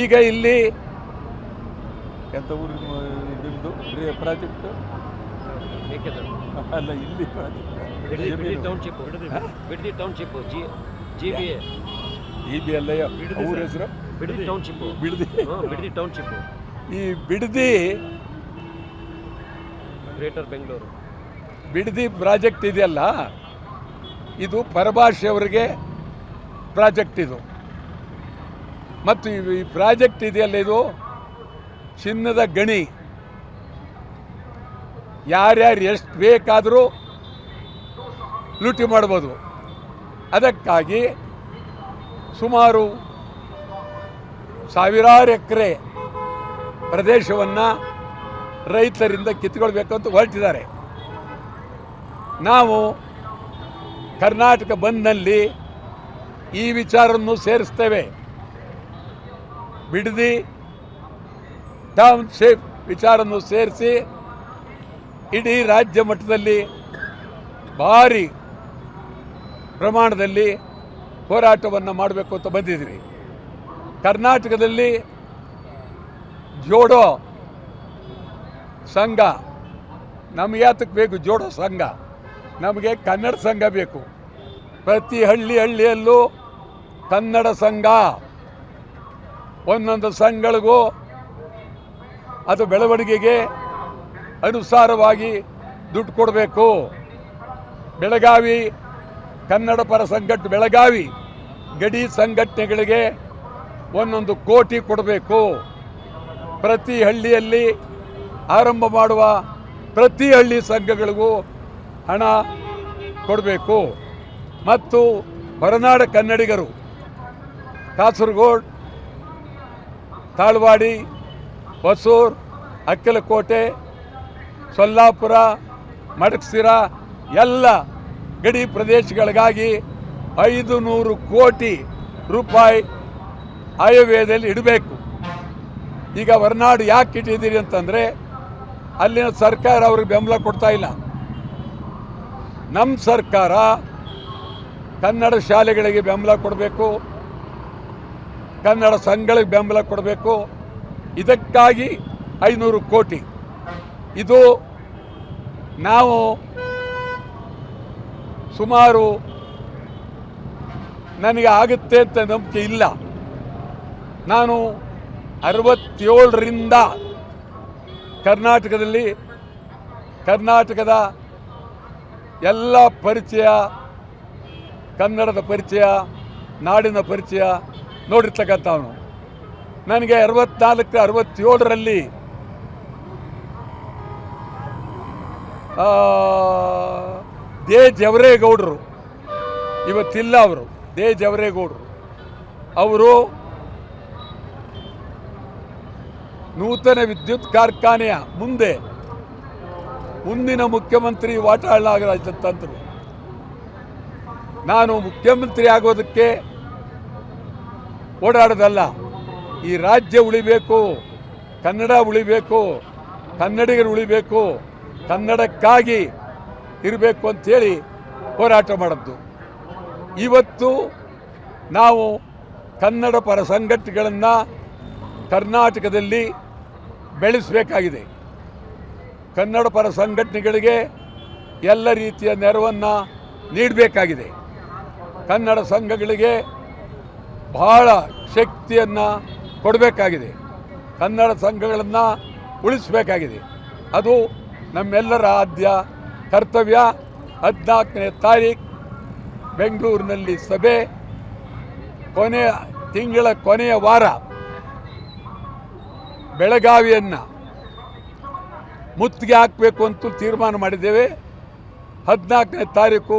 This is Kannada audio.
ಈಗ ಇಲ್ಲಿ ಎಂಥ ಊರು ನಿಮ್ಮದು ಪ್ರಾಜೆಕ್ಟ್ ಅಲ್ಲ ಇಲ್ಲಿ ಬಿ ಅಲ್ಲಯ್ಯ ಊರ ಹೆಸರು ಬಿಡದಿ ಟೌನ್ಶಿಪ್. ಈ ಬಿಡದಿ ಗ್ರೇಟರ್ ಬೆಂಗಳೂರು ಬಿಡದಿ ಪ್ರಾಜೆಕ್ಟ್ ಇದೆಯಲ್ಲ, ಇದು ಪರಭಾಷೆಯವರಿಗೆ ಪ್ರಾಜೆಕ್ಟ್ ಇದು. ಮತ್ತು ಈ ಪ್ರಾಜೆಕ್ಟ್ ಇದೆಯಲ್ಲ, ಇದು ಚಿನ್ನದ ಗಣಿ. ಯಾರ್ಯಾರು ಎಷ್ಟು ಬೇಕಾದರೂ ಲೂಟಿ ಮಾಡ್ಬೋದು. ಅದಕ್ಕಾಗಿ ಸುಮಾರು ಸಾವಿರಾರು ಎಕರೆ ಪ್ರದೇಶವನ್ನು ರೈತರಿಂದ ಕಿತ್ಕೊಳ್ಬೇಕಂತ ಹೊರಟಿದ್ದಾರೆ. ನಾವು ಕರ್ನಾಟಕ ಬಂದ್ನಲ್ಲಿ ಈ ವಿಚಾರವನ್ನು ಸೇರಿಸ್ತೇವೆ. ಬಿಡದಿ ಟೌನ್ಶಿಪ್ ವಿಚಾರವನ್ನು ಸೇರಿಸಿ ಇಡೀ ರಾಜ್ಯ ಮಟ್ಟದಲ್ಲಿ ಭಾರಿ ಪ್ರಮಾಣದಲ್ಲಿ ಹೋರಾಟವನ್ನು ಮಾಡಬೇಕು ಅಂತ ಬಂದಿದ್ದೀರಿ. ಕರ್ನಾಟಕದಲ್ಲಿ ಜೋಡೋ ಸಂಘ ನಮಗೆ ಯಾತಕ್ಕೆ ಬೇಕು? ಜೋಡೋ ಸಂಘ ನಮಗೆ ಕನ್ನಡ ಸಂಘ ಬೇಕು. ಪ್ರತಿ ಹಳ್ಳಿಯಲ್ಲೂ ಕನ್ನಡ ಸಂಘ, ಒಂದೊಂದು ಸಂಘಗಳಿಗೂ ಅದು ಬೆಳವಣಿಗೆಗೆ ಅನುಸಾರವಾಗಿ ದುಡ್ಡು ಕೊಡಬೇಕು. ಬೆಳಗಾವಿ ಕನ್ನಡ ಪರ ಸಂಘಟನೆ, ಬೆಳಗಾವಿ ಗಡಿ ಸಂಘಟನೆಗಳಿಗೆ 1 ಕೋಟಿ ಕೊಡಬೇಕು. ಪ್ರತಿ ಹಳ್ಳಿಯಲ್ಲಿ ಆರಂಭ ಮಾಡುವ ಪ್ರತಿ ಹಳ್ಳಿ ಸಂಘಗಳಿಗೂ ಹಣ ಕೊಡಬೇಕು. ಮತ್ತು ಹೊರನಾಡ ಕನ್ನಡಿಗರು ಕಾಸರಗೋಡು, ತಾಳ್ವಾಡಿ, ಹೊಸೂರು, ಅಕ್ಕಲಕೋಟೆ, ಸೊಲ್ಲಾಪುರ, ಮಡಕ್ಸಿರ ಎಲ್ಲ ಗಡಿ ಪ್ರದೇಶಗಳಿಗಾಗಿ 500 ಕೋಟಿ ರೂಪಾಯಿ ಆಯವ್ಯಯದಲ್ಲಿ ಇಡಬೇಕು. ಈಗ ಹೊರನಾಡು ಯಾಕೆ ಇಟ್ಟಿದ್ದೀರಿ ಅಂತಂದರೆ ಅಲ್ಲಿನ ಸರ್ಕಾರ ಅವ್ರಿಗೆ ಬೆಂಬಲ ಕೊಡ್ತಾ ಇಲ್ಲ. ನಮ್ಮ ಸರ್ಕಾರ ಕನ್ನಡ ಶಾಲೆಗಳಿಗೆ ಬೆಂಬಲ ಕೊಡಬೇಕು, ಕನ್ನಡ ಸಂಘಗಳಿಗೆ ಬೆಂಬಲ ಕೊಡಬೇಕು. ಇದಕ್ಕಾಗಿ 500 ಕೋಟಿ. ಇದು ನಾವು ಸುಮಾರು ನನಗೆ ಆಗುತ್ತೆ ಅಂತ ನಂಬಿಕೆ ಇಲ್ಲ. ನಾನು 67ರಿಂದ ಕರ್ನಾಟಕದ ಎಲ್ಲ ಪರಿಚಯ, ಕನ್ನಡದ ಪರಿಚಯ, ನಾಡಿನ ಪರಿಚಯ ನೋಡಿರ್ತಕ್ಕಂಥವನು. ನನಗೆ 64-67ರಲ್ಲಿ ದೇ ಜವರೇಗೌಡರು, ಇವತ್ತಿಲ್ಲ ಅವರು, ದೇ ಜವರೇಗೌಡರು ಅವರು ನೂತನ ವಿದ್ಯುತ್ ಕಾರ್ಖಾನೆಯ ಮುಂದಿನ ಮುಖ್ಯಮಂತ್ರಿ ವಾಟಾಳ್ ನಾಗರಾಜ್ ಅಂತಂದರು. ನಾನು ಮುಖ್ಯಮಂತ್ರಿ ಆಗೋದಕ್ಕೆ ಓಡಾಡೋದಲ್ಲ, ಈ ರಾಜ್ಯ ಉಳಿಬೇಕು, ಕನ್ನಡ ಉಳಿಬೇಕು, ಕನ್ನಡಿಗರು ಉಳಿಬೇಕು, ಕನ್ನಡಕ್ಕಾಗಿ ಇರಬೇಕು ಅಂಥೇಳಿ ಹೋರಾಟ ಮಾಡಿದ್ದು. ಇವತ್ತು ನಾವು ಕನ್ನಡ ಪರ ಸಂಘಟನೆಗಳನ್ನು ಕರ್ನಾಟಕದಲ್ಲಿ ಬೆಳೆಸಬೇಕಾಗಿದೆ. ಕನ್ನಡ ಪರ ಸಂಘಟನೆಗಳಿಗೆ ಎಲ್ಲ ರೀತಿಯ ನೆರವನ್ನು ನೀಡಬೇಕಾಗಿದೆ. ಕನ್ನಡ ಸಂಘಗಳಿಗೆ ಬಹಳ ಶಕ್ತಿಯನ್ನು ಕೊಡಬೇಕಾಗಿದೆ. ಕನ್ನಡ ಸಂಘಗಳನ್ನು ಉಳಿಸಬೇಕಾಗಿದೆ. ಅದು ನಮ್ಮೆಲ್ಲರ ಆದ್ಯ ಕರ್ತವ್ಯ. 14ನೇ ತಾರೀಕು ಬೆಂಗಳೂರಿನಲ್ಲಿ ಸಭೆ, ತಿಂಗಳ ಕೊನೆಯ ವಾರ ಬೆಳಗಾವಿಯನ್ನು ಮುತ್ತಿಗೆ ಹಾಕಬೇಕು ಅಂತ ತೀರ್ಮಾನ ಮಾಡಿದ್ದೇವೆ. 14ನೇ ತಾರೀಕು